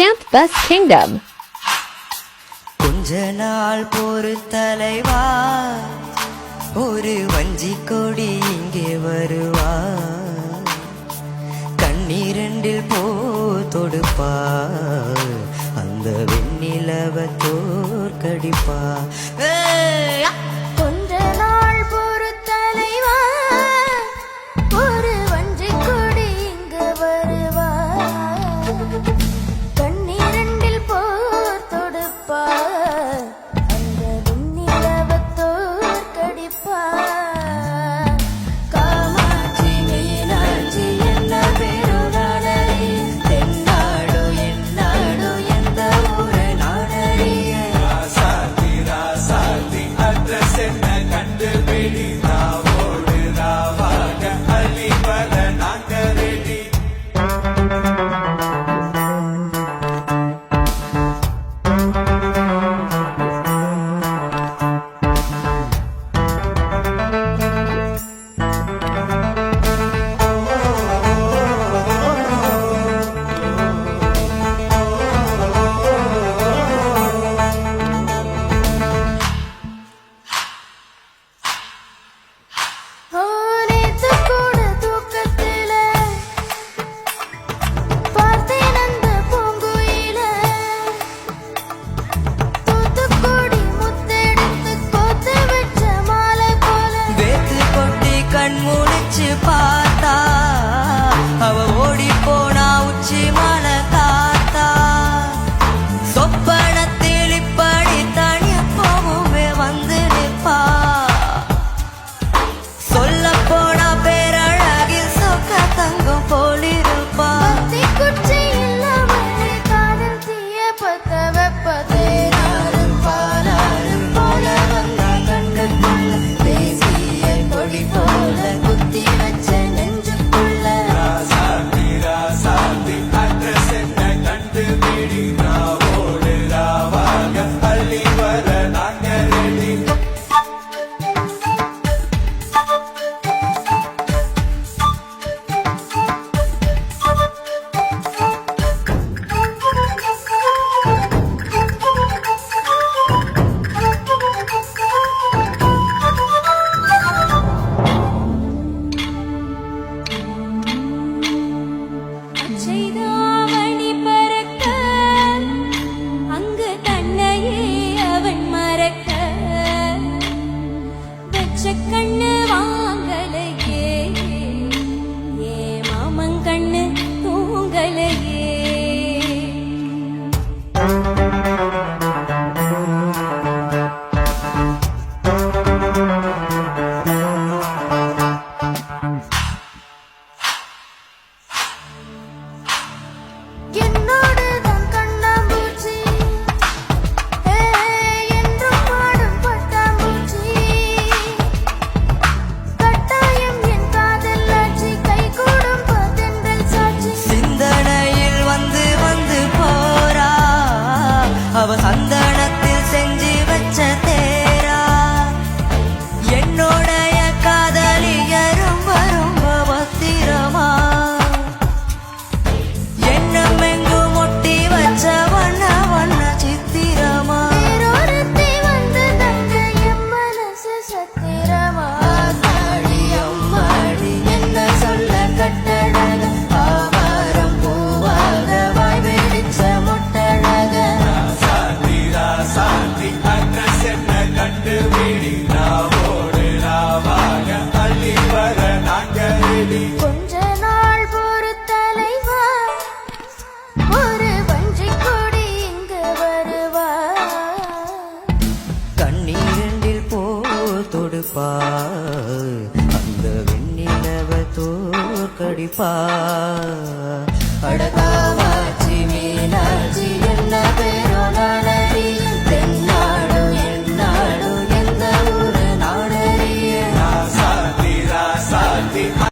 Champ Bus Kingdom. கொஞ்ச நாள் பொறு தலைவா, ஒரு வஞ்சி கொடி இங்கே வருவா, கண்ணீரண்டில் போ தொடுப்பா, அந்த வெண்ணிலவ தோற்கடிப்பா. கொஞ்ச நாள் பொறு தலைவா, ஒரு வஞ்சி கொடி இங்கு வருவா, கண்ணீரண்டில் போ தொடுப்பா, அந்த வெண்ணிலவ தோற்கடிப்பா. காமாட்சி மீனாட்சி என்ன பேருடானடி, தென்னாடு என்னாடு எந்த ஊரு நாடறிய. ராசாத்தி ராசாத்தி அட்ரஸ் என்ன கண்டுபிடி, ராவோடு ராவாக அள்ளி வர நாங்க ரெடி. நேத்து கூட தூக்கத்தில பார்த்தேன் அந்த பூங்குயில, தூத்துக்குடி முத்தெடுத்து கோத்து வச்ச மாலை போல. வேத்து கொட்டி கண் முழிச்சு பார்த்தா, அவ ஓடி போனா உச்சி மலை காத்தா. சொப்பனத்தில் இப்படி தனிய போவே வந்து நிற்பா, சொல்ல போனா பேரழகில் சொக்க தங்கம் போலிருப்பா. பத்தி குச்சி இல்லாமலே காதல் தீய பத்த வெப்பதே நாளும் பாலாளும் போல வந்தா கண்ணுக்குள்ள, தேசிய கொடி போல குத்தி வச்ச நெஞ்சுக்குள்ள. ராசாத்தி ராசாத்தி அட்ரஸ் என்ன கண்டுபிடி, ராவோடு ராவாக அள்ளி வர நாங்க ரெடி. செய்தாவணி பறக்க, அங்கு தன்னையே அவன் மறக்க, வச்ச கண்ணு வாங்கலையே, ஏ மாமன் கண்ணு தூங்கலையே. என்னோடு தான் கண்ணாம்பூச்சி, என்றும் பாடும் பட்டாம்பூச்சி, கட்டாயம் என் காதல் ஆட்சி, கை கூடும் தென்றல் சாட்சி. சிந்தனையில் வந்து வந்து போறா, அவ சந்தனத்தில் செஞ்சு வச்ச தேரா. என்னோடைய காதலியரும் ரொம்ப பத்திரமா, எண்ணம் எங்கும் ஒட்டி வச்ச வண்ண வண்ண சித்திரமா. வேறொருத்தி வந்து தங்க என் மனசு சத்திரமா. தாடி அம்மாடி என்ன சொல்ல கட்டழக, ஆவாரம் பூவாக வாய் வெடிச்ச முட்டழக. ராசாத்தி ராசாத்தி அட்ரஸ் என்ன கண்டுபிடி, ராவோடு ராவாக அள்ளி வர நாங்க ரெடி. கொஞ்ச நாள் பொறு தலைவா, ஒரு வஞ்சி கொடி இங்கு வருவா, கண்ணீரண்டில் போ தொடுப்பா, அந்த வெண்ணிலவ தோற்கடிப்பா. அட